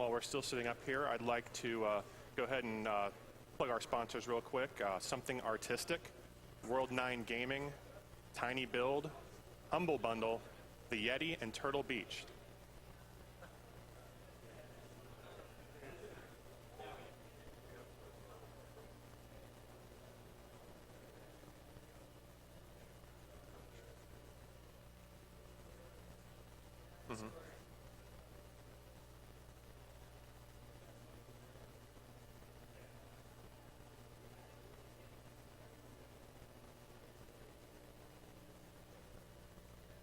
while we're still sitting up here, I'd like to go ahead and plug our sponsors real quick. Something Artistic, World 9 Gaming, Tiny Build, Humble Bundle, The Yeti, and Turtle Beach.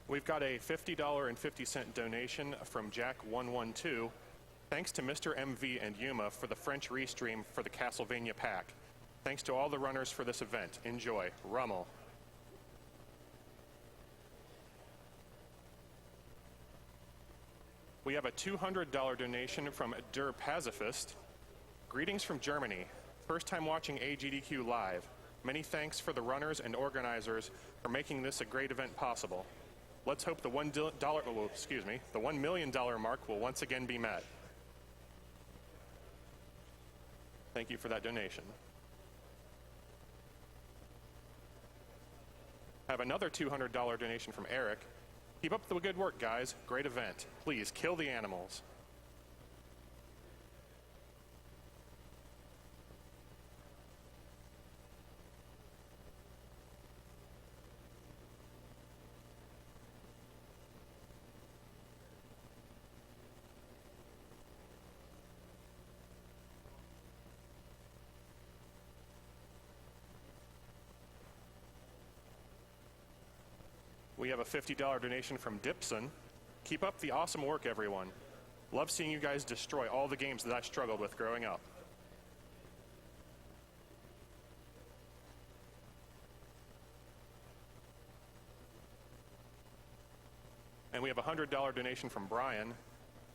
We've got a $50.50 donation from Jack112. Thanks to Mr. MV and Yuma for the French restream for the Castlevania pack. Thanks to all the runners for this event. Enjoy. Rummel. We have a $200 donation from Der Pacifist. Greetings from Germany. First time watching AGDQ live. Many thanks for the runners and organizers for making this a great event possible. Let's hope the the $1 million mark will once again be met. Thank you for that donation. I have another $200 donation from Eric. Keep up the good work, guys. Great event. Please kill the animals. We have a $50 donation from Dipson. Keep up the awesome work, everyone. Love seeing you guys destroy all the games that I struggled with growing up. And we have a $100 donation from Brian.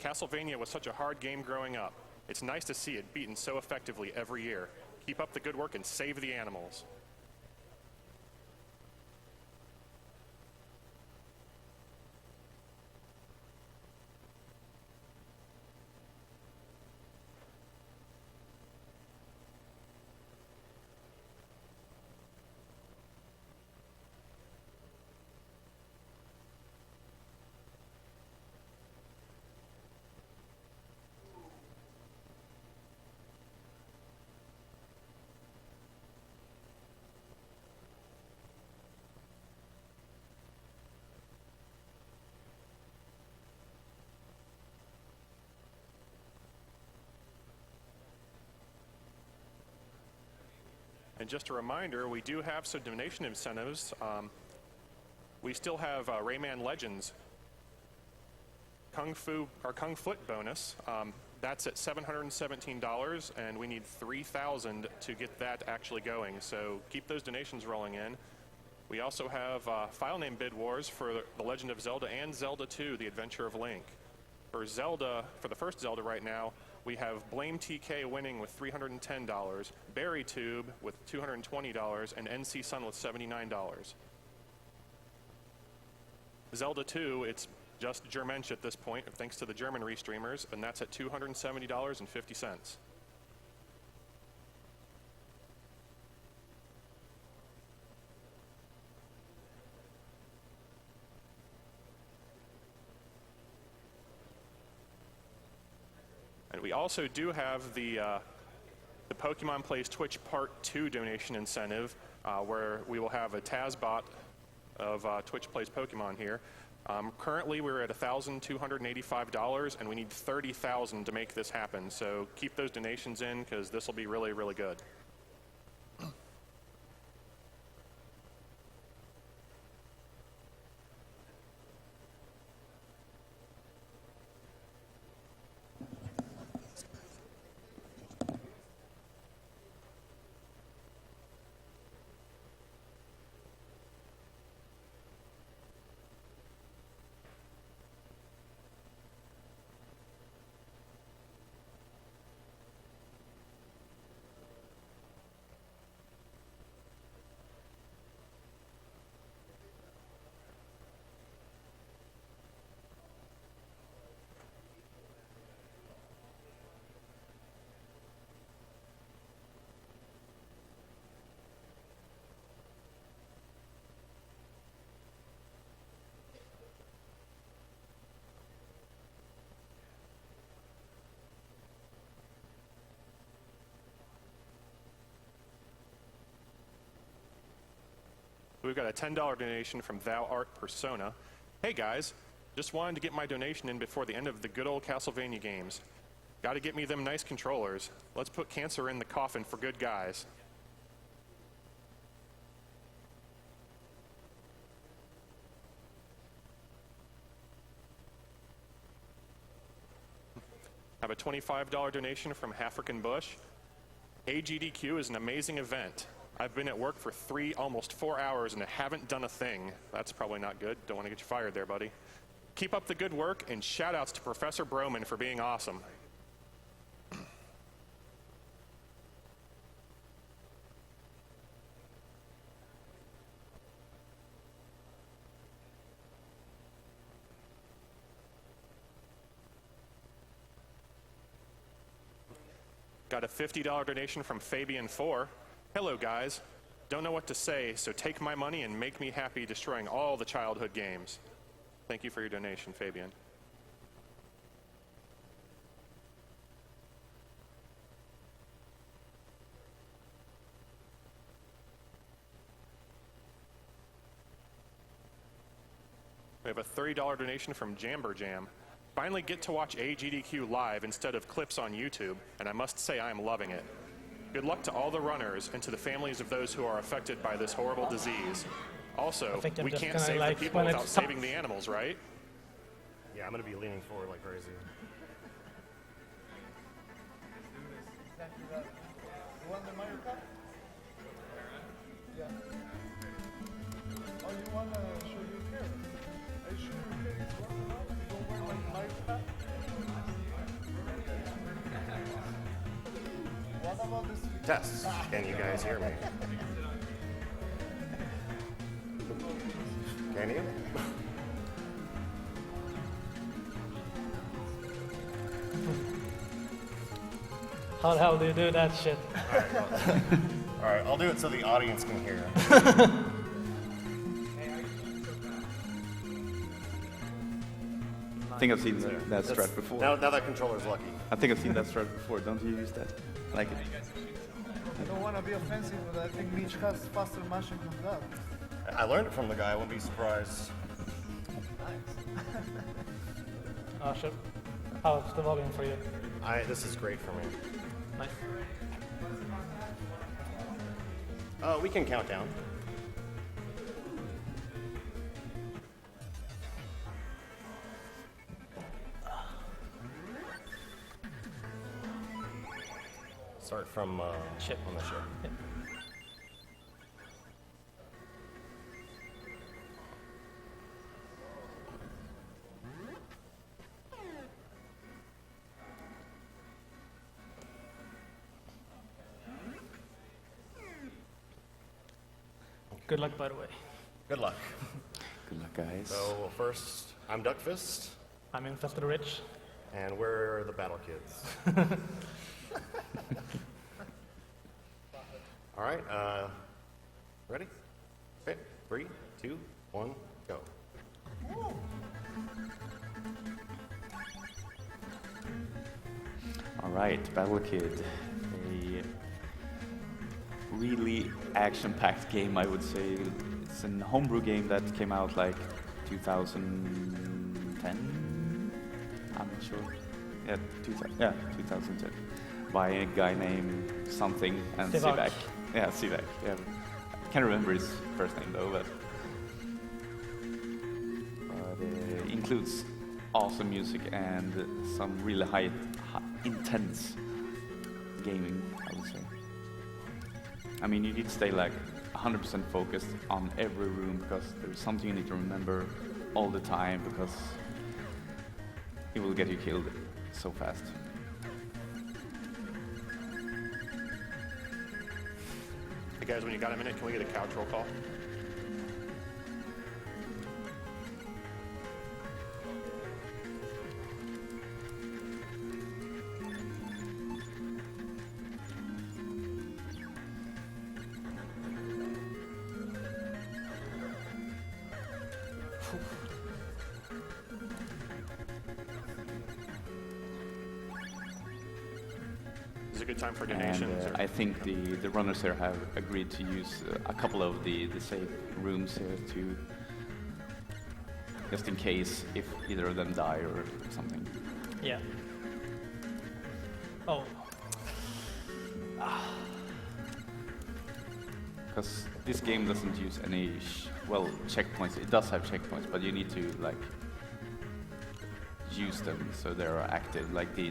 Castlevania was such a hard game growing up. It's nice to see it beaten so effectively every year. Keep up the good work and save the animals. And just a reminder, we do have some donation incentives. We still have Rayman Legends Kung Foot bonus. That's at $717, and we need 3,000 to get that actually going. So keep those donations rolling in. We also have file name bid wars for The Legend of Zelda and Zelda 2: The Adventure of Link. For Zelda, for the first Zelda right now, we have Blame TK winning with $310, Berry Tube with $220, and NC Sun with $79. Zelda 2, it's just Germensch at this point, thanks to the German restreamers, and that's at $270.50. And we also do have the Pokemon Plays Twitch Part 2 donation incentive, where we will have a TazBot of Twitch Plays Pokemon here. Currently, we're at $1,285, and we need 30,000 to make this happen. So keep those donations in, because this will be really, really good. We've got a $10 donation from Thou Art Persona. Hey guys, just wanted to get my donation in before the end of the good old Castlevania games. Gotta get me them nice controllers. Let's put cancer in the coffin for good guys. Have a $25 donation from African Bush. AGDQ is an amazing event. I've been at work for almost 4 hours and haven't done a thing. That's probably not good. Don't want to get you fired there, buddy. Keep up the good work, and shout-outs to Professor Broman for being awesome. Got a $50 donation from Fabian4. Hello, guys. Don't know what to say, so take my money and make me happy destroying all the childhood games. Thank you for your donation, Fabian. We have a $30 donation from Jamberjam. Finally get to watch AGDQ live instead of clips on YouTube, and I must say I am loving it. Good luck to all the runners and to the families of those who are affected by this horrible disease. Also, we can't save the people without saving the animals, right? Yeah, I'm going to be leaning forward like crazy. You want the Mario Kart? Yeah. Oh, you want to show you here? I show you here. It's one around. You don't want like Mario Kart? What about this? Test. Can you guys hear me? Can you? How the hell do you do that shit? All right, I'll do it so the audience can hear. I think I've seen that strat before. Now that controller's lucky. I think I've seen that strat before. Don't you use that? I like it. I don't want to be offensive, but I think Mitch has faster mashing than that. I learned it from the guy. I wouldn't be surprised. Oh shit. How's the volume for you? This is great for me. Nice. We can count down. Start from Ship. on the ship. Yeah. Good luck, by the way. Good luck. Good luck, guys. So first, I'm Duckfist, I'm Infestedriche. and we're the Battle Kids. All right, ready? Okay, 3, 2, 1, go. All right, Battle Kid. A really action-packed game, I would say. It's a homebrew game that came out like 2010. I'm not sure. Yeah, 2010. By a guy named something and Sivak. Sivak. Yeah, Sivak. Yeah, I can't remember his first name though, but it includes awesome music and some really intense gaming, I would say. I mean, you need to stay like 100% focused on every room because there's something you need to remember all the time because it will get you killed so fast. Hey guys, when you got a minute, can we get a couch roll call? Is it a good time for And donations? I think the runners here have agreed to use a couple of the safe rooms here to, just in case if either of them die or something. Yeah. Oh. Because this game doesn't use any, checkpoints. It does have checkpoints, but you need to, like, use them so they're active, like the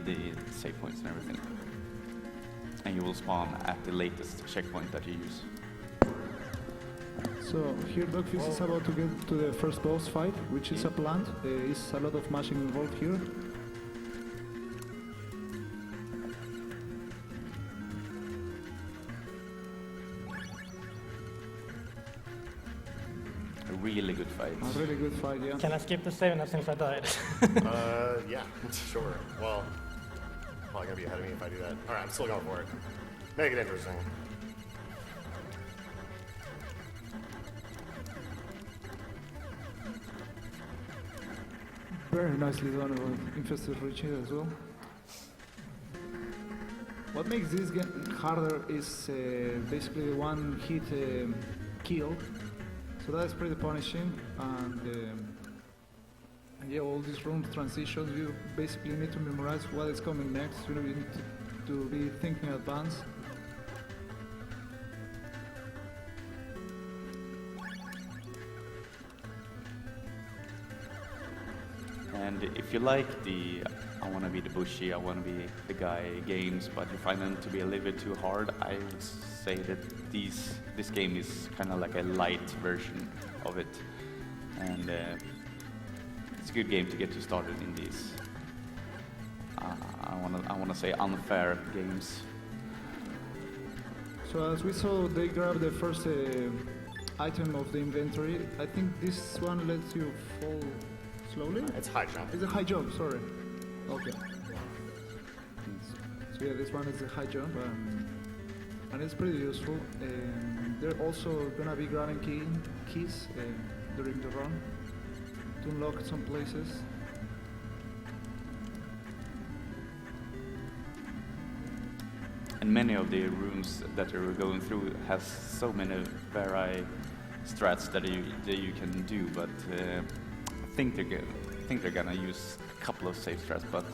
save points and everything. And you will spawn at the latest checkpoint that you use. So here Duckfist is about to get to the first boss fight, which is a plant. There is a lot of mashing involved here. A really good fight. A really good fight, yeah. Can I skip the save now since I died? Yeah, sure. Well, probably gonna be ahead of me if I do that. All right, I'm still going for it. Make it interesting. Very nicely done with Infestedriche as well. What makes this game harder is basically the one hit kill. So that's pretty punishing, and yeah, all these room transitions, you basically need to memorize what is coming next. You know, you need to be thinking in advance. And if you like the I want to be the bushy, I want to be the guy games, but you find them to be a little bit too hard, I would say that this game is kind of like a light version of it. And it's a good game to get you started in these, I want to say unfair games. So as we saw, they grabbed the first item of the inventory. I think this one lets you fall slowly? It's high jump. It's a high jump, sorry. Okay. So yeah, this one is a high jump, and it's pretty useful. They're also gonna be grabbing keys during the run to unlock some places. And many of the rooms that you're going through has so many varied strats that you can do, but I think they're gonna use a couple of safe strats, but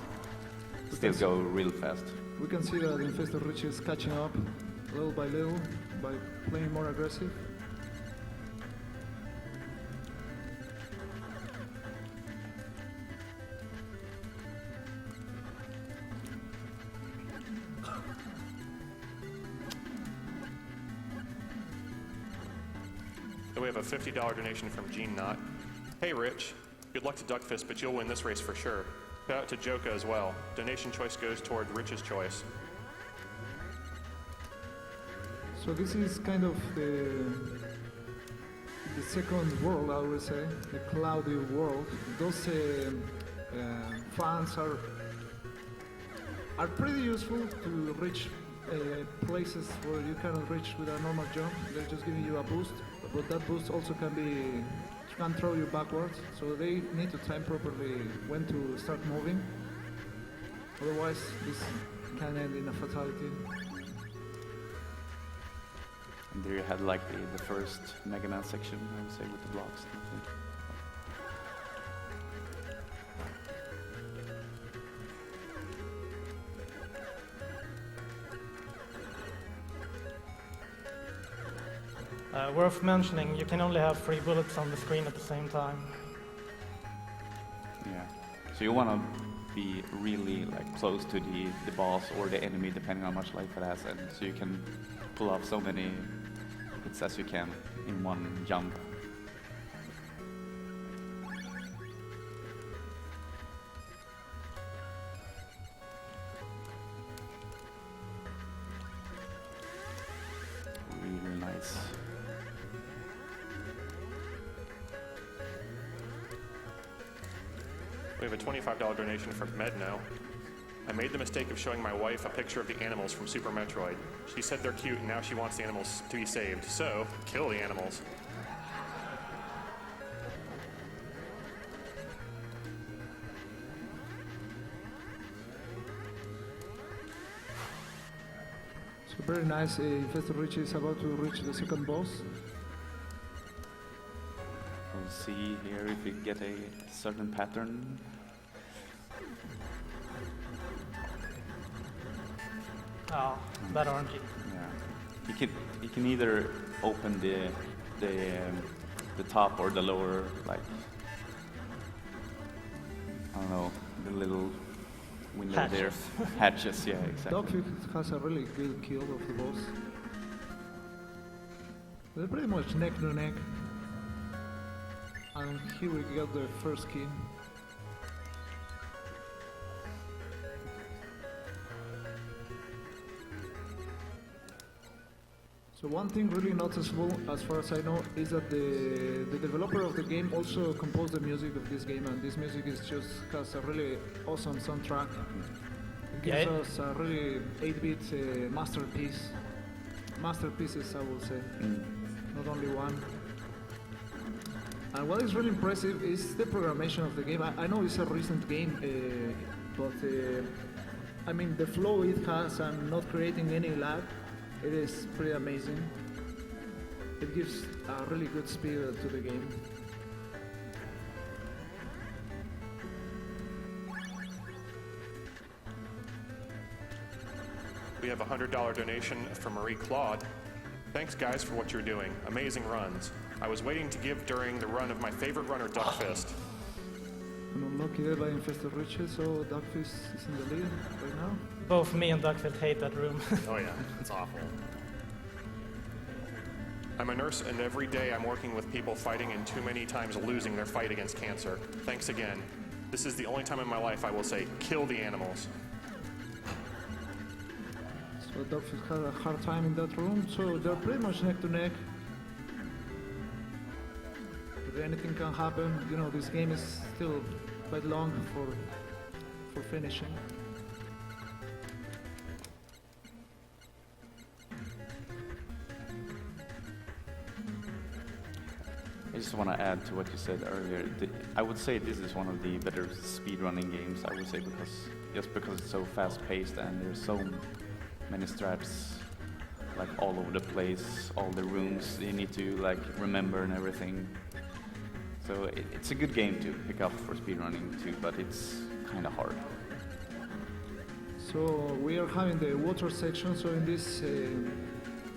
still go real fast. We can see that Infestedriche is catching up little by little by playing more aggressive. So we have a $50 donation from Gene Knott. Hey Rich, good luck to Duckfist, but you'll win this race for sure. Shout out to Joka as well. Donation choice goes toward Rich's choice. So this is kind of the second world, I would say, the cloudy world. Those fans are pretty useful to reach places where you cannot reach with a normal jump. They're just giving you a boost, but that boost also can throw you backwards. So they need to time properly when to start moving. Otherwise, this can end in a fatality. And there you had like the first Mega Man section, I would say, with the blocks. Worth mentioning, you can only have 3 bullets on the screen at the same time. Yeah. So you want to be really like close to the boss or the enemy, depending on how much life it has, and so you can pull off so many hits as you can in one jump. Really nice. We have a $25 donation from Medno. I made the mistake of showing my wife a picture of the animals from Super Metroid. She said they're cute and now she wants the animals to be saved. So, kill the animals. So very nice. Infestedriche is about to reach the second boss. We'll see here if we get a certain pattern. Oh, bad RNG. Yeah, you can either open the top or the lower, like I don't know, the little window there. Hatches, yeah, exactly. Duckfist has a really good kill of the boss. They're pretty much neck to neck. And here we got the first kill. So one thing really noticeable, as far as I know, is that the developer of the game also composed the music of this game, and this music is just has a really awesome soundtrack. It gives Yeah. us a really 8-bit masterpieces, I will say, not only one. And what is really impressive is the programmation of the game. I know it's a recent game, but I mean the flow it has and not creating any lag. It is pretty amazing. It gives a really good speed to the game. We have a $100 donation from Marie Claude. Thanks, guys, for what you're doing. Amazing runs. I was waiting to give during the run of my favorite runner, Duckfist. I'm unlucky there by Infestedriche, so Duckfist is in the lead right now. Both me and Duckfist hate that room. Oh yeah, it's awful. I'm a nurse, and every day I'm working with people fighting and too many times losing their fight against cancer. Thanks again. This is the only time in my life I will say, kill the animals. So Duckfist had a hard time in that room, so they're pretty much neck to neck. But anything can happen. You know, this game is still quite long for finishing. I just want to add to what you said earlier. I would say this is one of the better speedrunning games, I would say, because it's so fast-paced and there's so many strats like all over the place, all the rooms you need to like remember and everything. So it's a good game to pick up for speedrunning too, but it's kind of hard. So we are having the water section, so in this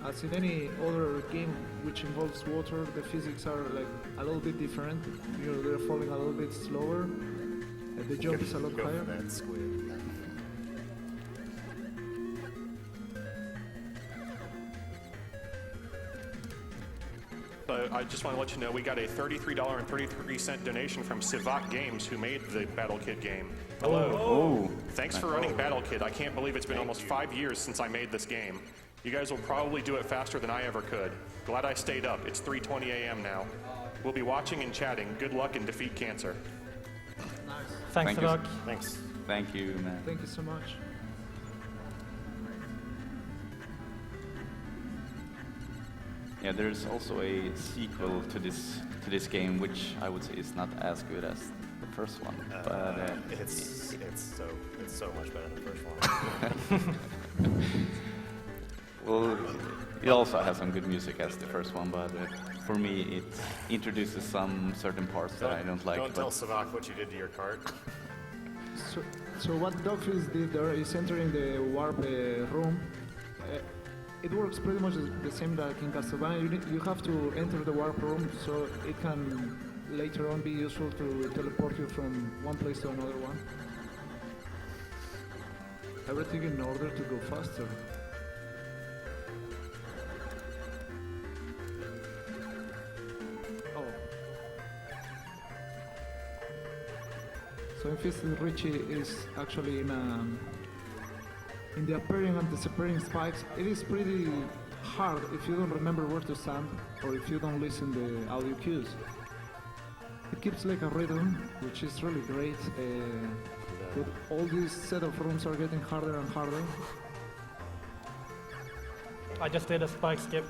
as in any other game which involves water, the physics are like a little bit different. You know, they're falling a little bit slower, and the jump is a lot Go higher. for that squid. I just want to let you know we got a $33.33 donation from Sivak Games, who made the Battle Kid game. Hello. Oh, Thanks for running Battle Kid. I can't believe it's been almost 5 years since I made this game. You guys will probably do it faster than I ever could. Glad I stayed up. It's 3:20 a.m. now. We'll be watching and chatting. Good luck and defeat cancer. Thanks Thank a you. lot. Thanks. thank you, man. Thank you so much. Yeah, there's also a sequel to this game, which I would say is not as good as the first one, but It's so much better than the first one. well, it also has some good music as the first one, but for me, it introduces some certain parts that I don't like. Don't tell but Savak what you did to your cart. So what Duckfist did there is entering the warp room. It works pretty much the same like in Castlevania. You have to enter the warp room so it can later on be useful to teleport you from one place to another one. Everything in order to go faster. Oh. So Infestedriche is actually in the appearing and disappearing spikes. It is pretty hard if you don't remember where to stand or if you don't listen the audio cues. It keeps like a rhythm, which is really great. But all these set of rooms are getting harder and harder. I just did a spike skip.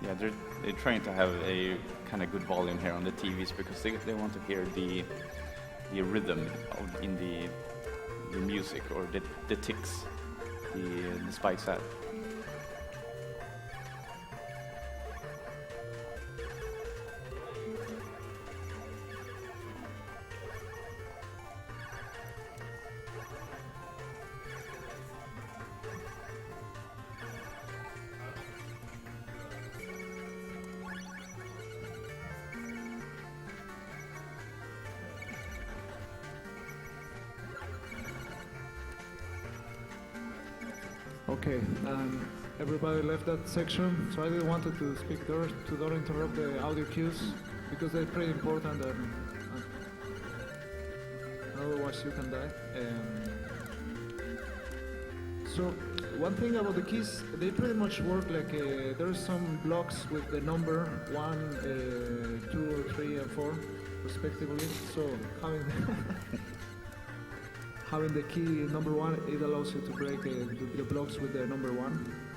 yeah, they're trying to have a kind of good volume here on the TVs because they want to hear the rhythm in the the music or the ticks the spikes have. Okay, everybody left that section, so I didn't want to speak there to don't interrupt the audio cues because they're pretty important and otherwise you can die. So one thing about the keys, they pretty much work like there's some blocks with the number 1, 2, 3, and 4 respectively. So having having the key number 1, it allows you to break the blocks with the number 1.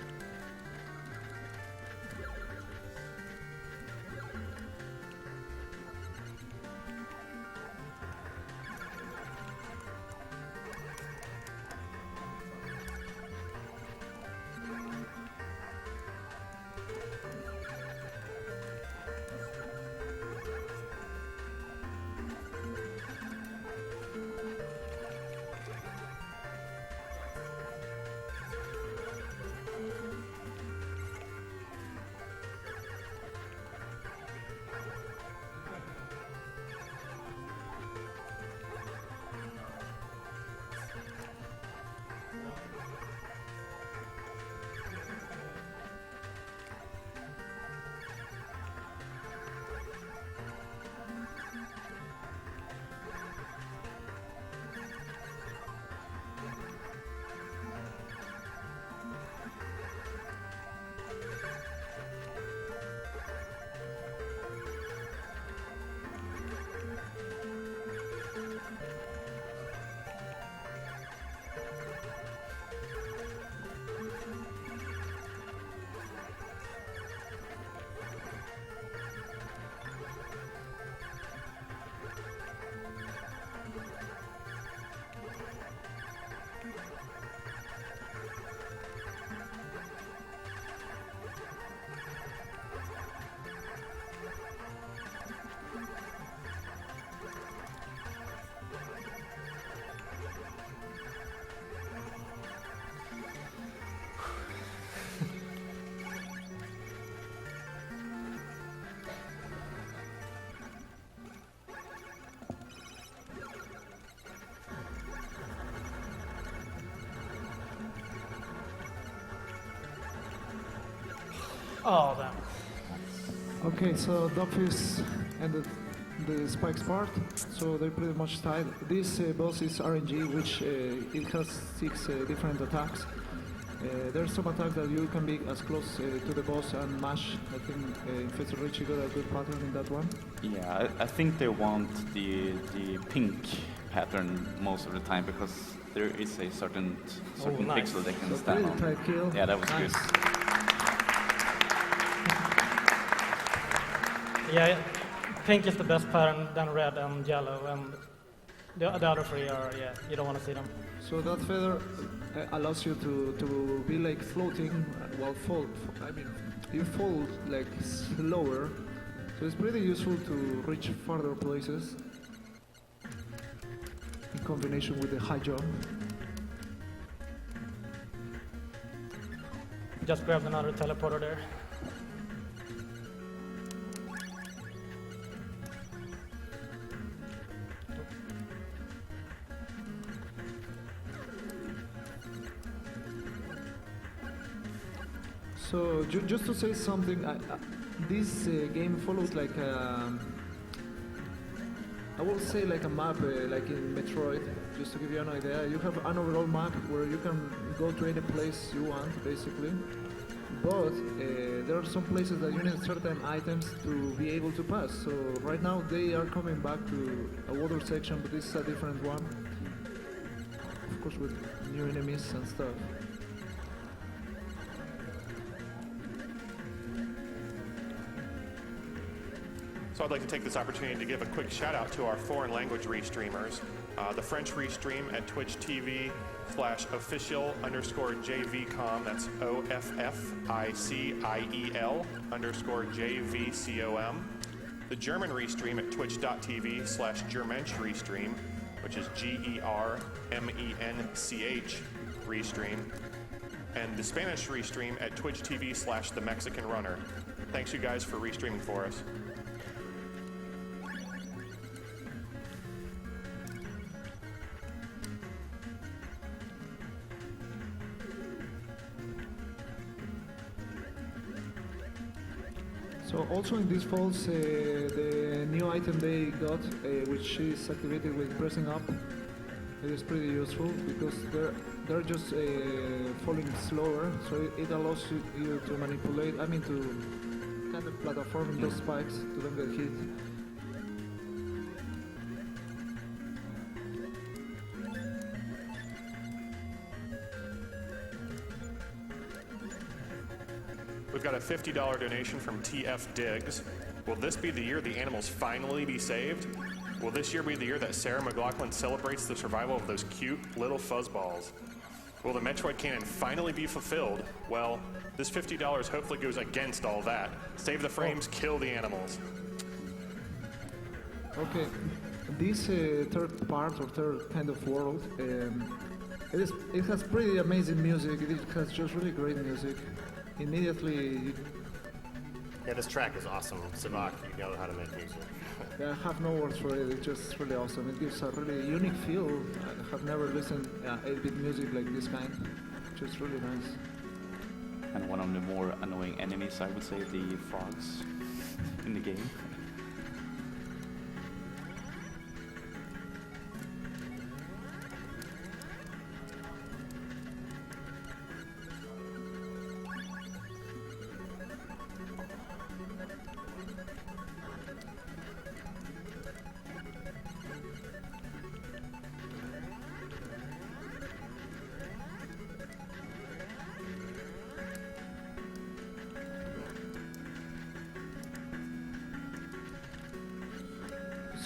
Oh, damn. Okay, so duckfist ended the spikes part, so they're pretty much tied. This boss is RNG, which it has 6 different attacks. There's some attacks that you can be as close to the boss and mash. I think Infestedriche got a good pattern in that one. Yeah, I think they want the pink pattern most of the time because there is a certain nice. pixel they can So stand pretty on. tight kill. Yeah, that was Nice. good. Yeah, pink is the best pattern, then red and yellow, and the other 3 are, yeah, you don't want to see them. So that feather allows you to be like floating while you fold like slower. So it's pretty useful to reach farther places in combination with the high jump. Just grabbed another teleporter there. So just to say something, this game follows like I will say like a map, like in Metroid. Just to give you an idea, you have an overall map where you can go to any place you want, basically. But there are some places that you need certain items to be able to pass. So right now they are coming back to a water section, but this is a different one. Of course, with new enemies and stuff. So I'd like to take this opportunity to give a quick shout out to our foreign language restreamers. The French restream at Twitch TV/official_JVCom, that's OFFICIEL_JVCOM. The German restream at twitch.tv/Germensch restream, which is GERMENCH restream. And the Spanish restream at Twitch TV/The Mexican Runner. Thanks you guys for restreaming for us. So also in these falls, the new item they got, which is activated with pressing up, it is pretty useful because they're just falling slower, so it allows you to manipulate, to kind of platforming those spikes to don't get hit. We've got a $50 donation from TF Diggs. Will this be the year the animals finally be saved? Will this year be the year that Sarah McLachlan celebrates the survival of those cute little fuzzballs? Will the Metroid canon finally be fulfilled? Well, this $50 hopefully goes against all that. Save the frames, kill the animals. Okay, this third part or third kind of world, it has pretty amazing music. It has just really great music. Immediately, Yeah, this track is awesome. Savak, you know how to make music. I have no words for it. It's just really awesome. It gives a really unique feel. I have never listened 8-bit music like this kind. Just really nice. And one of the more annoying enemies, I would say, the frogs in the game.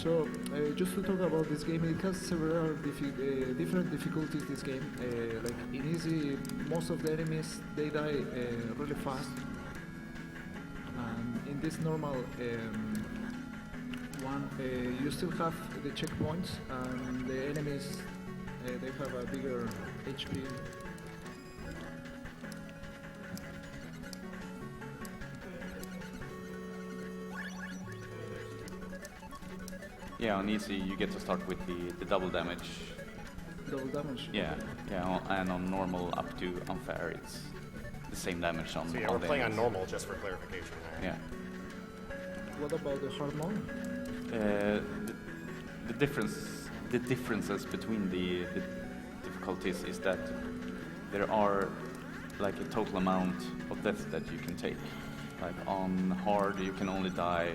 So, just to talk about this game, it has several different difficulties, this game. Like in easy, most of the enemies, they die really fast. And in this normal one, you still have the checkpoints, and the enemies, they have a bigger HP. Yeah, on easy you get to start with the double damage. Double damage? Yeah, and on normal up to unfair it's the same damage on So yeah, all we're the playing on enemies. normal just for clarification there. Yeah. What about the hard mode? The differences between the difficulties is that there are like a total amount of deaths that you can take. Like on hard you can only die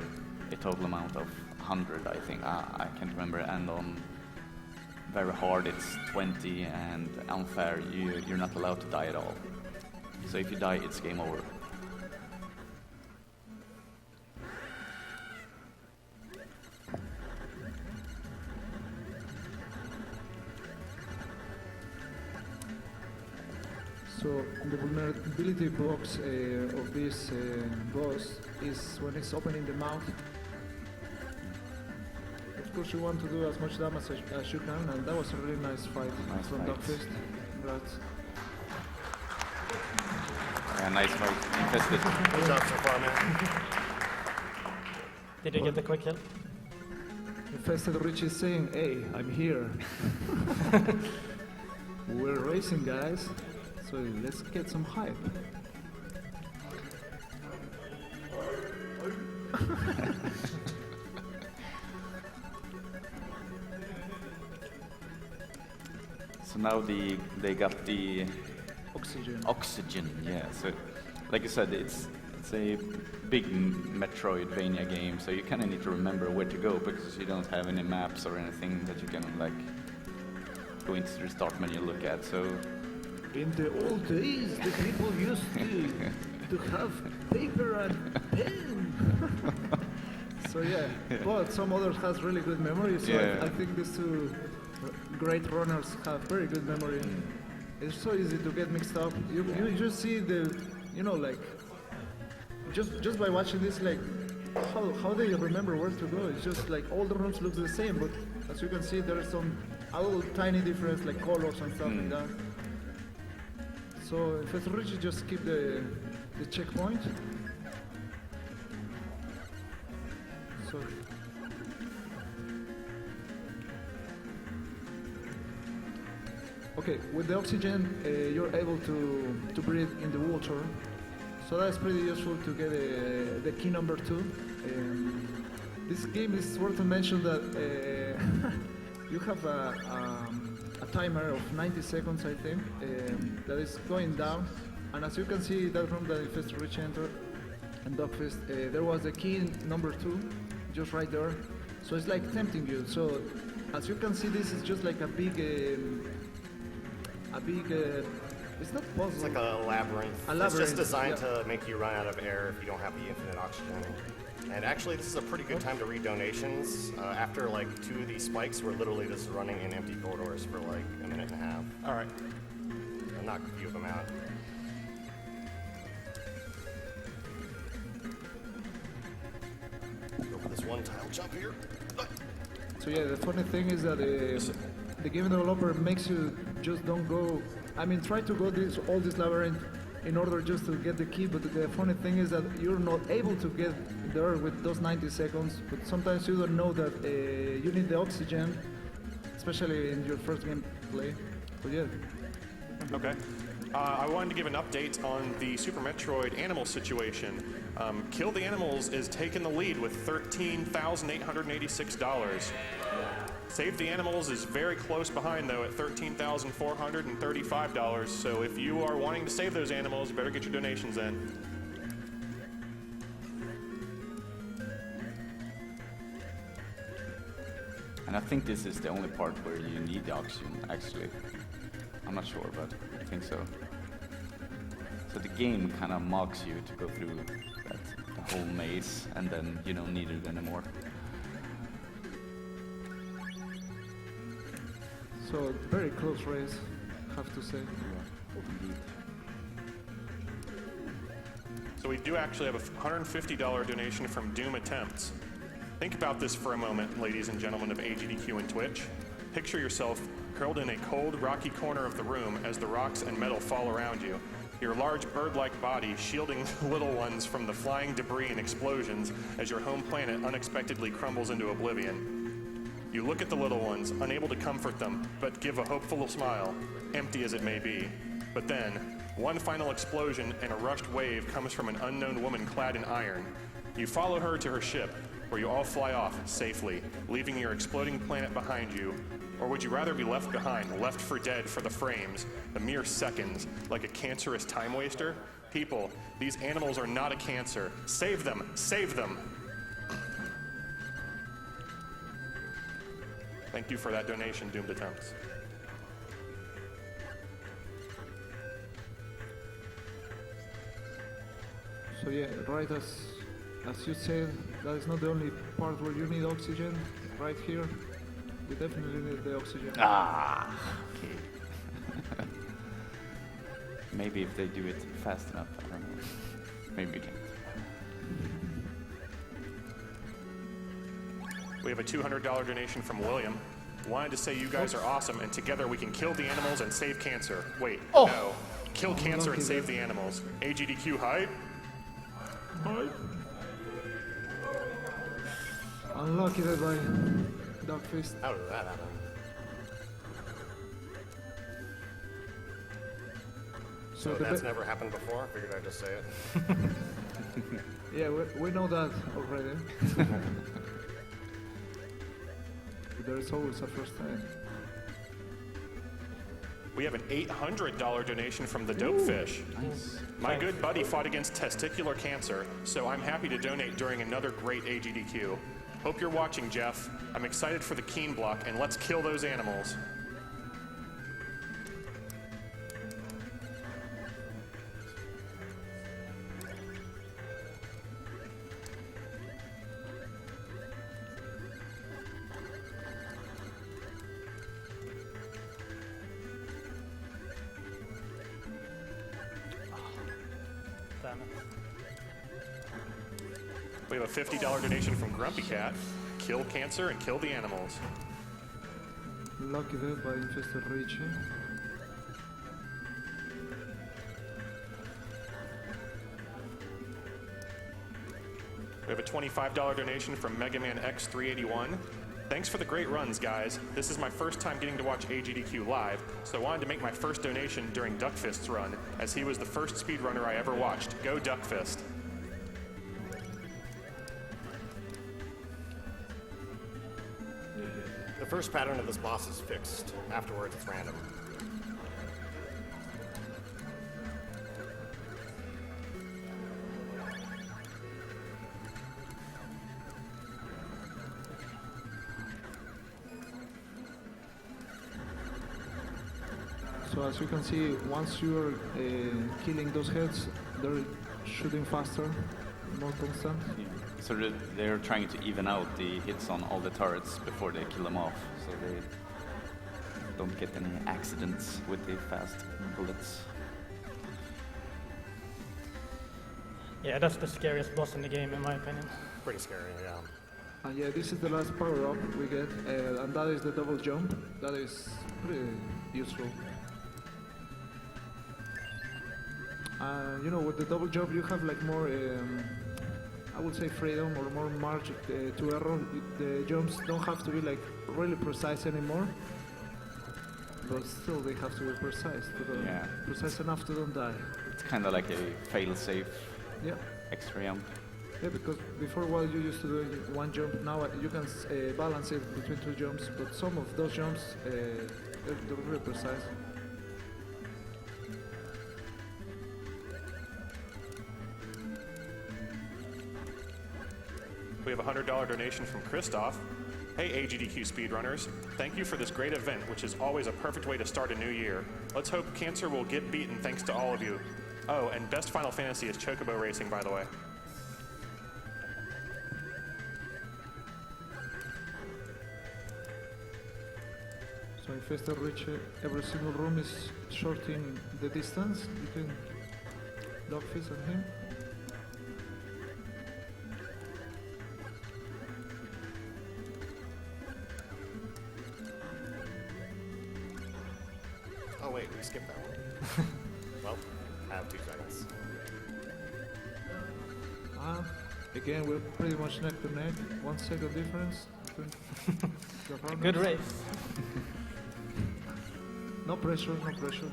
a total amount of 100, I think. I can't remember. And on very hard it's 20, and unfair you're not allowed to die at all. So if you die, it's game over. So the vulnerability box of this boss is when it's opening the mouth. Of course you want to do as much damage as you can, and that was a really nice fight from duckfist. Congrats. Yeah, nice fight. Infested. Good job so far, man. Did you get the quick kill? Infestedriche is saying, hey, I'm here. We're racing, guys, so let's get some hype. So now they got the Oxygen. yeah. So, like you said, it's a big Metroidvania game, so you kind of need to remember where to go because you don't have any maps or anything that you can like go into the start menu look at. So In the old days, the people used to have paper and pen. So yeah, but some others has really good memory. So Yeah. I think these two great runners have very good memory. It's so easy to get mixed up. You just see the, like, just by watching this, like, how they remember where to go. It's just like all the rooms look the same, but as you can see, there's some a little tiny difference, like colors and stuff like that. So Infestedriche just keep the checkpoint. So okay, with the oxygen, you're able to breathe in the water. So that's pretty useful to get the key number 2. This game is worth to mention that you have a timer of 90 seconds, I think, that is going down. And as you can see, that room that Infestedriche entered and duckfist, there was the key number 2, just right there. So it's like tempting you. So as you can see, this is just like a big. It's not puzzle. It's like a labyrinth. A It's labyrinth, just designed yeah. to make you run out of air if you don't have the infinite oxygen. And actually, this is a pretty good time to read donations. After like 2 of these spikes, we're literally just running in empty corridors for like a minute and a half. All right. I'll knock a few of them out. Go for this one tile jump here. So yeah, the funny thing is that the game developer makes you just don't go. I mean, try to go all this labyrinth in order just to get the key. But the funny thing is that you're not able to get there with those 90 seconds. But sometimes you don't know that you need the oxygen, especially in your first gameplay. But yeah. Okay. I wanted to give an update on the Super Metroid animal situation. Kill the Animals is taking the lead with $13,886. Save the Animals is very close behind, though, at $13,435. So if you are wanting to save those animals, you better get your donations in. And I think this is the only part where you need the oxygen, actually. I'm not sure, but I think so. So the game kind of mocks you to go through the whole maze, and then you don't need it anymore. So very close race, have to say. Indeed. So we do actually have a $150 donation from Doom Attempts. Think about this for a moment, ladies and gentlemen of AGDQ and Twitch. Picture yourself curled in a cold, rocky corner of the room as the rocks and metal fall around you. Your large bird-like body shielding the little ones from the flying debris and explosions as your home planet unexpectedly crumbles into oblivion. You look at the little ones, unable to comfort them, but give a hopeful smile, empty as it may be. But then, one final explosion and a rushed wave comes from an unknown woman clad in iron. You follow her to her ship, where you all fly off safely, leaving your exploding planet behind you. Or would you rather be left behind, left for dead for the frames, the mere seconds, like a cancerous time waster? People, these animals are not a cancer. Save them! Save them! Thank you for that donation, Doomed Attempts. So yeah, right as you said, that is not the only part where you need oxygen. Right here, you definitely need the oxygen. Ah, okay. Maybe if they do it fast enough, I don't know. Maybe we can. We have a $200 donation from William. Wanted to say you guys are awesome, and together we can kill the animals and save cancer. Wait, no. Kill cancer and save the animals. AGDQ hype? Unlucky that by duckfist. How did that happen? So that's never happened before? Figured I'd just say it. Yeah, we know that already. There's always a first time. We have an $800 donation from the Dopefish. Nice. My good buddy fought against testicular cancer, so I'm happy to donate during another great AGDQ. Hope you're watching, Jeff. I'm excited for the Keen block, and let's kill those animals. planet. We have a $50 donation from Grumpy Cat. Kill cancer and kill the animals. Lucky Death by Infestedriche. We have a $25 donation from Mega Man X381. Thanks for the great runs, guys. This is my first time getting to watch AGDQ live, so I wanted to make my first donation during Duckfist's run, as he was the first speedrunner I ever watched. Go Duckfist. The first pattern of this boss is fixed. Afterwards, it's random. So as you can see, once you're killing those heads, they're shooting faster, more constant. Yeah. So they're trying to even out the hits on all the turrets before they kill them off, so they don't get any accidents with the fast bullets. Yeah, that's the scariest boss in the game, in my opinion. Pretty scary, yeah. And yeah, this is the last power up we get, and that is the double jump. That is pretty useful. You know, with the double jump, you have like more, I would say, freedom or more margin to error. The jumps don't have to be like really precise anymore, but still they have to be precise. Yeah. Precise enough to don't die. It's kind of like a fail-safe Yeah. extra jump. Yeah, because before while you used to do one jump, now you can balance it between two jumps, but some of those jumps, they're really precise. We have a $100 donation from Christoph. Hey AGDQ speedrunners, thank you for this great event, which is always a perfect way to start a new year. Let's hope cancer will get beaten thanks to all of you. Oh, and best Final Fantasy is Chocobo Racing, by the way. So Infestedriche, every single room is shorting the distance between Duckfist and him. Oh wait, we skipped that one. Well, I have 2 seconds. Again, we're pretty much neck to neck. 1 second difference between the runners. Good race. No pressure, no pressure.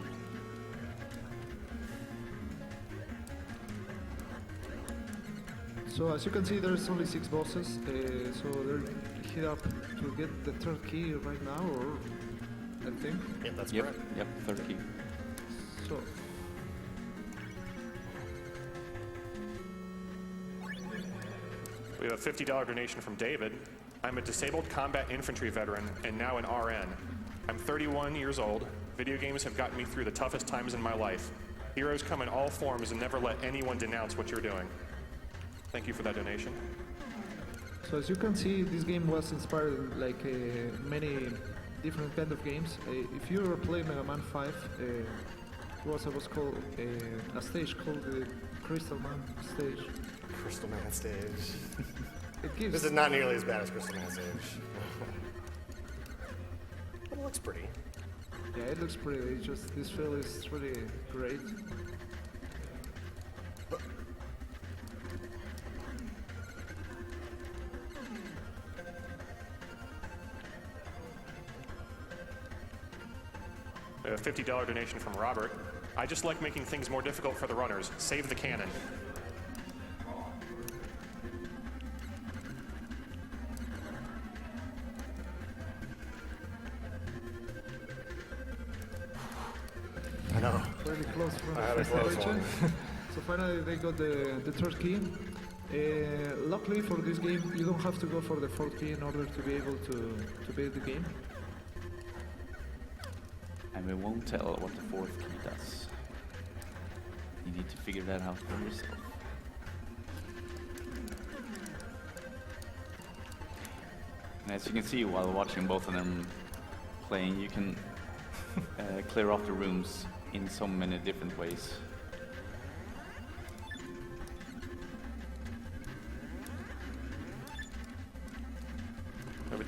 So as you can see, there's only 6 bosses. So they're hit up to get the 3rd key right now, or I think. Yep, that's Yep, correct. yep, 3rd key. So We have a $50 donation from David. I'm a disabled combat infantry veteran and now an RN. I'm 31 years old. Video games have gotten me through the toughest times in my life. Heroes come in all forms and never let anyone denounce what you're doing. Thank you for that donation. So as you can see, this game was inspired like many different kind of games. If you ever play Mega Man 5, there was called a stage called the Crystal Man stage. Crystal Man stage. It gives This is not nearly as bad as Crystal Man stage. But it looks pretty. yeah, it looks pretty. It's just this feel is really great. A $50 donation from Robert. I just like making things more difficult for the runners. Save the cannon. I know. Really close from I had a close Infestedriche. one. So finally they got the 3rd key. Luckily for this game, you don't have to go for the 4th key in order to be able to beat the game. And we won't tell what the 4th key does. You need to figure that out for yourself. And as you can see while watching both of them playing, you can clear off the rooms in so many different ways.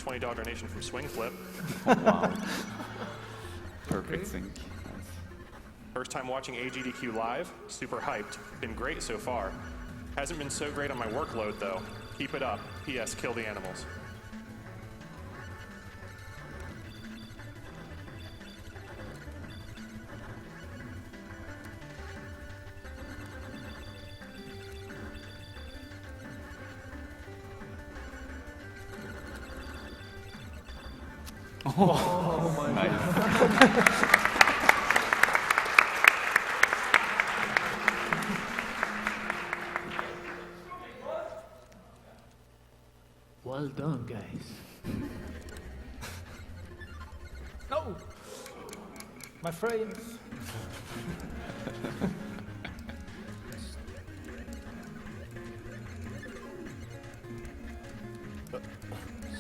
$20 donation from Swing Flip. Wow. Perfect sync. Nice. First time watching AGDQ live, super hyped. Been great so far. Hasn't been so great on my workload though. Keep it up. P.S. Kill the animals. Oh my Nice. Well done, guys. No! My frames.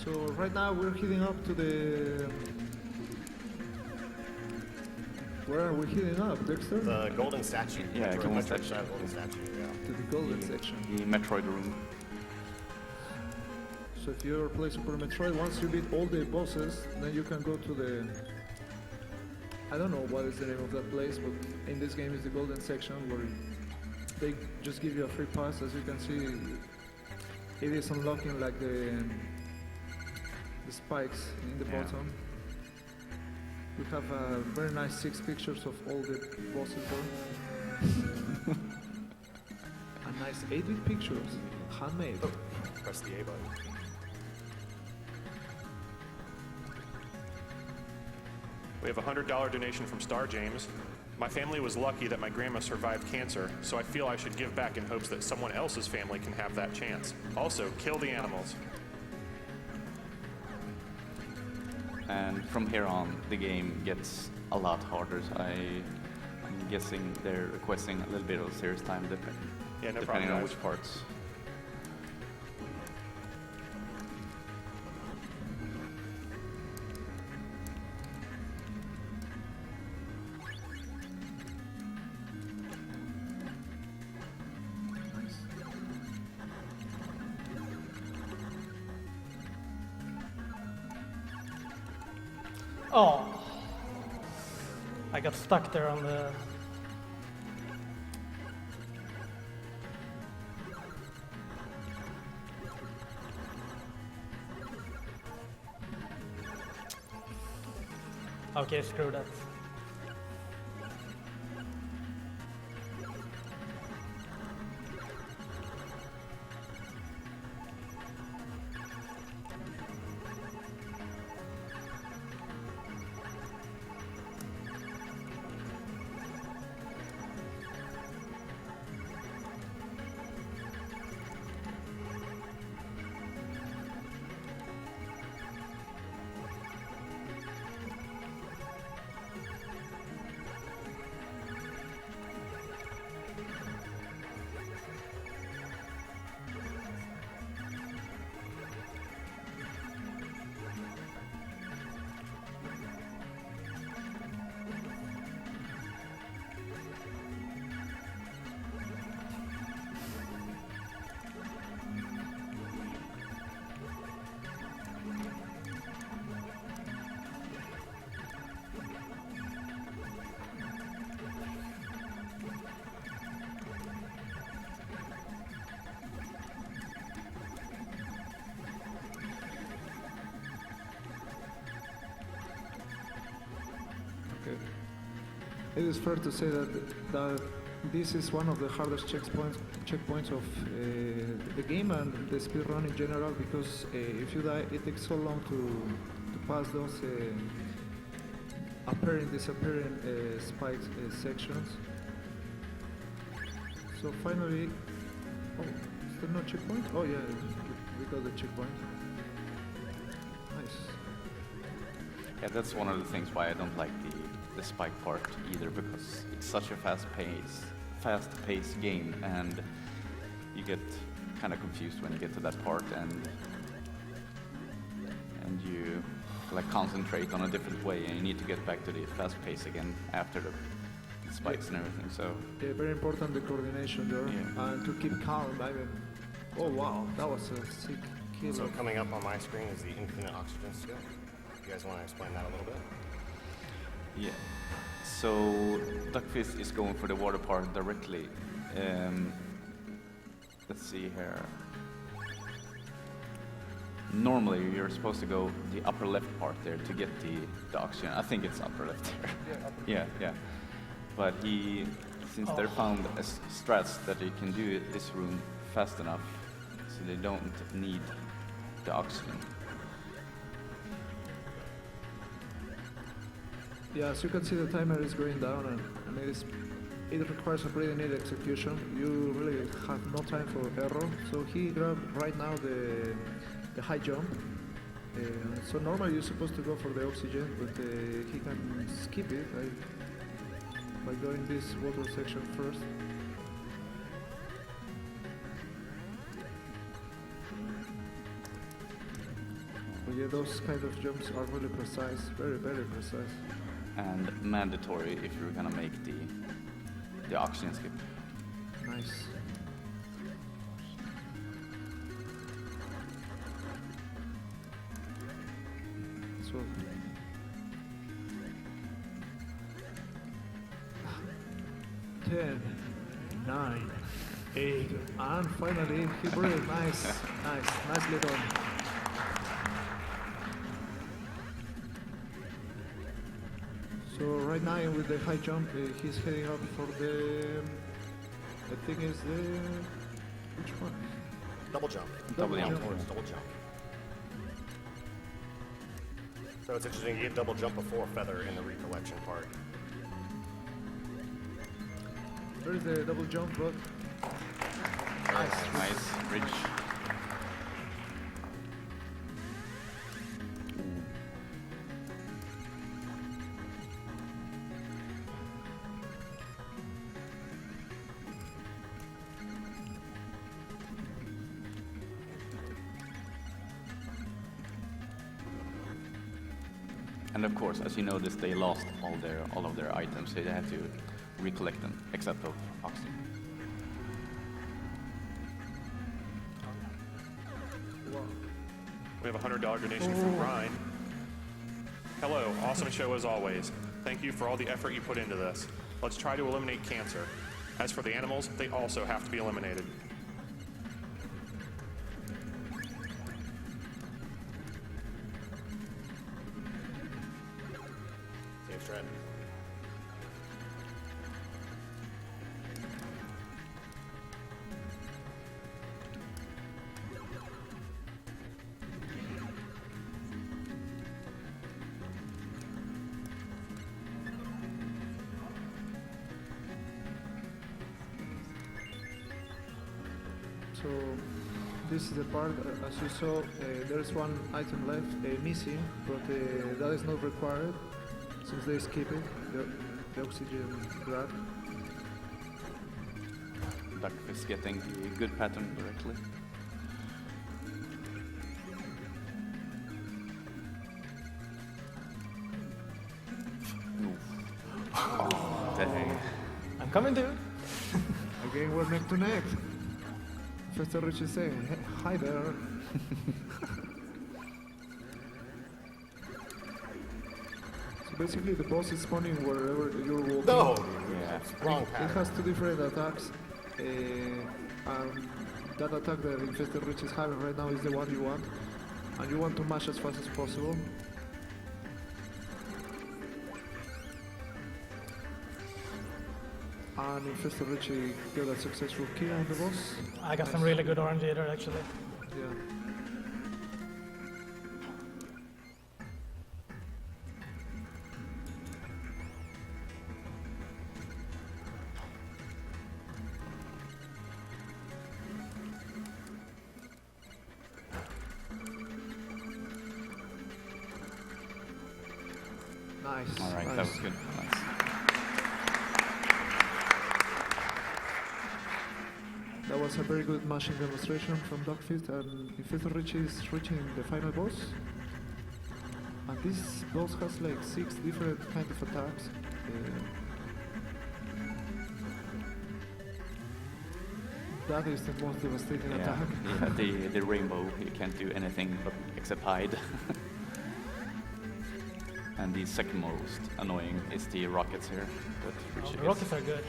So right now we're heading up to the. Where are we heading up, Dexter? The golden statue. Yeah, Metro- golden Metro statue. style golden statue, yeah. To the golden section. The Metroid room. So if you ever play Super Metroid, once you beat all the bosses, then you can go to the. I don't know what is the name of that place, but in this game is the golden section where they just give you a free pass. As you can see, it is unlocking like the spikes in the Yeah. bottom. We have very nice 6 pictures of all the bosses there. A nice 8-bit pictures, handmade. Press the A button. We have a $100 donation from Star James. My family was lucky that my grandma survived cancer, so I feel I should give back in hopes that someone else's family can have that chance. Also, kill the animals. And from here on, the game gets a lot harder. So I'm guessing they're requesting a little bit of serious time Yeah, no depending problem, on guys. which parts. Oh. I got stuck there on the. Okay, screw that. Okay. It is fair to say that this is one of the hardest checkpoints of the game and the speedrun in general, because if you die, it takes so long to pass those appearing, disappearing spiked sections. So finally, oh, is there no checkpoint? Oh yeah, we got the checkpoint. Nice. Yeah, that's one of the things why I don't like the spike part either, because it's such a fast-paced game, and you get kind of confused when you get to that part, and you like concentrate on a different way, and you need to get back to the fast pace again after the spikes and everything. So Yeah, very important, the coordination there, Yeah. and to keep calm. I mean, oh wow, that was a sick skill. So coming up on my screen is the infinite oxygen skill. You guys want to explain that a little bit? Yeah. So duckfist is going for the water part directly. Let's see here. Normally you're supposed to go the upper left part there to get the oxygen. I think it's upper left there. Yeah. But since they found strats that you can do this room fast enough, so they don't need the oxygen. Yeah, as you can see, the timer is going down, and it requires a pretty neat execution. You really have no time for error. So he grabbed right now the high jump. So normally you're supposed to go for the oxygen, but he can skip it by going this water section first. But yeah, those kind of jumps are really precise, very, very precise. And mandatory if you're gonna make the oxygen skip. Nice. So 10, 9, 8, and finally he breathed. Nicely done. So right now with the high jump, he's heading up for the. I think is the which one? Double jump. Double jump. Double jump. So it's interesting, you get double jump before feather in the recollection part. There's the double jump, but Nice, rich. And of course, as you noticed, they lost all of their items, so they had to recollect them, except of oxygen. We have a $100 donation from Ryan. Hello, awesome show as always. Thank you for all the effort you put into this. Let's try to eliminate cancer. As for the animals, they also have to be eliminated. Safe strat. so this is the part. As you saw, there is one item left missing, but that is not required since they skip it. The oxygen grab. Duckfist getting a good pattern directly. Oh, dang. I'm coming, dude. Again, we're neck to neck. Infestedriche is saying, hi there. So basically, the boss is spawning wherever you're walking. No! Yeah. Wrong It pattern. has two different attacks. That attack that Infestedriche is having right now is the one you want. And you want to mash as fast as possible. And Infestedriche got a successful kill on the boss. I got some really good orange eater, actually. Yeah. Nice. All right, nice. that was good. Nice. That was a very good mashing demonstration from Duckfist, and Infestedriche is reaching the final boss. And this boss has like 6 different kind of attacks. That is the most devastating Yeah, attack. yeah, the rainbow, you can't do anything but except hide. And the second most annoying is the rockets here. Which The is- rockets are good,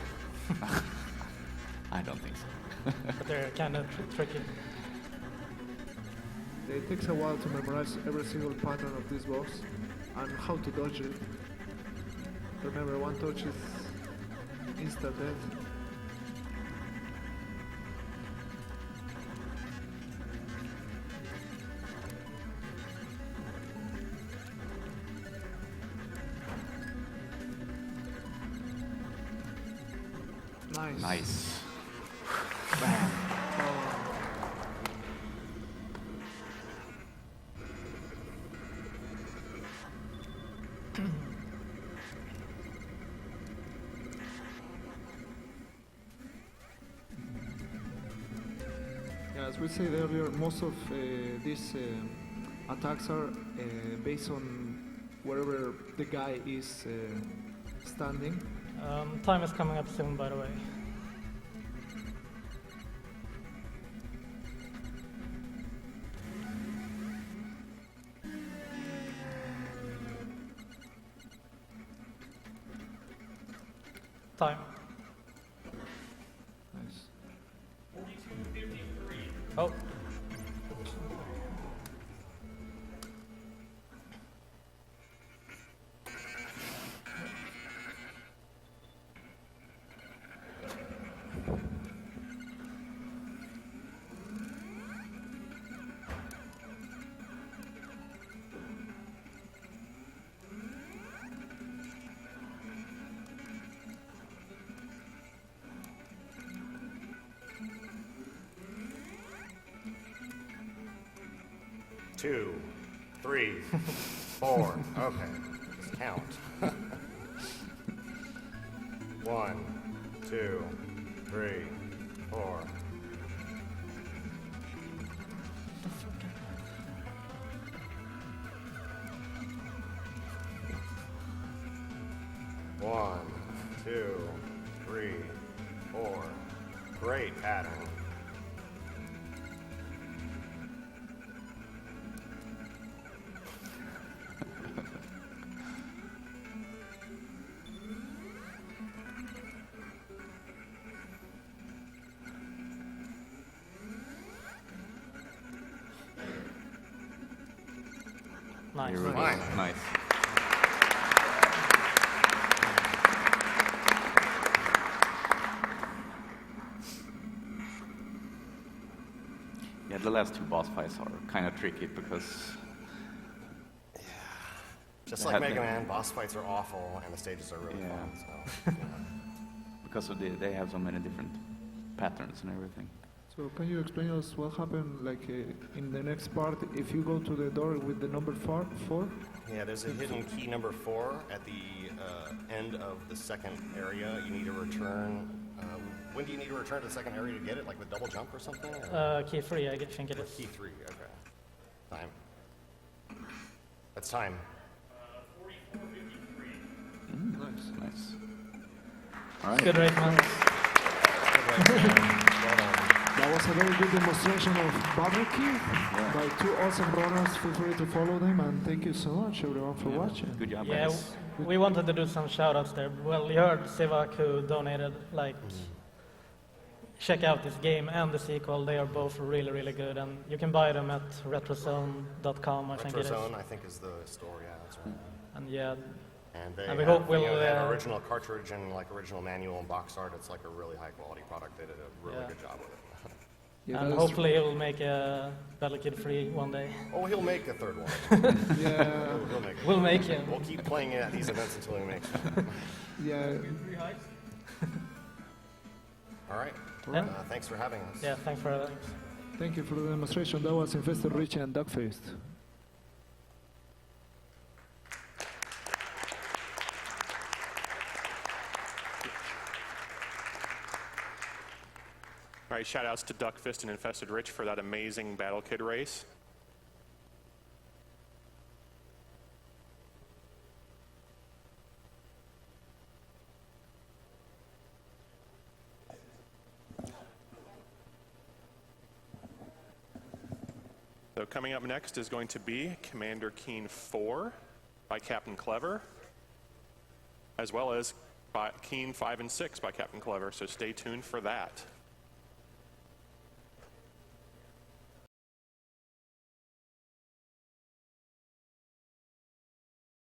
I don't think so. but they're kind of tricky. It takes a while to memorize every single pattern of this boss and how to dodge it. Remember, one touch is instant death. Nice. Nice. Yeah, as we said earlier, most of these attacks are based on wherever the guy is standing. Time is coming up soon, by the way. Time. Nice. Oh. Two, 3, 4. Okay, just count. 1, 2, 3, 4. One, 2, 3, 4. Great pattern. Nice. You're really Fine. nice. Yeah, the last two boss fights are kind of tricky because Just They like had Mega the- Man, boss fights are awful and the stages are really Yeah. fun. So, of they have so many different patterns and everything. So can you explain us what happened, like in the next part, if you go to the door with the number four? yeah, there's a hidden key number 4 at the end of the second area. You need to return. When do you need to return to the second area to get it? Like with double jump or something? Or Key 3, I think it with is. key 3. Okay. Time. That's time. Nice. Nice. All right. Good race, man. Well done. That was a very good demonstration of Battle Key by two awesome runners. Feel free to follow them, and thank you so much everyone for watching. Good job, Yeah, guys. we wanted to do some shout-outs there. Well, you heard Sivak who donated, like, check out this game and the sequel. They are both really, really good, and you can buy them at retrozone.com, I think it is. Retrozone, I think, is the store. Yeah, that's right. And yeah, And they And we have, hope we'll, they have uh, original cartridge and like original manual and box art. It's like a really high quality product. They did a really Yeah. good job with it. Yeah, and that is hopefully he'll make a Battle Kid free one day. Oh, he'll make the third one. true. Yeah, He'll make it. We'll make him. We'll keep playing it at these events until he makes it. yeah. All right. Yeah. Thanks for having us. Yeah, thanks for having us. Thank you for the demonstration. That was Infestedriche and duckfist. All right, shout outs to Duckfist and Infestedriche for that amazing Battle Kid race. So coming up next is going to be Commander Keen 4 by Captain Clever, as well as Keen 5 and 6 by Captain Clever, so stay tuned for that.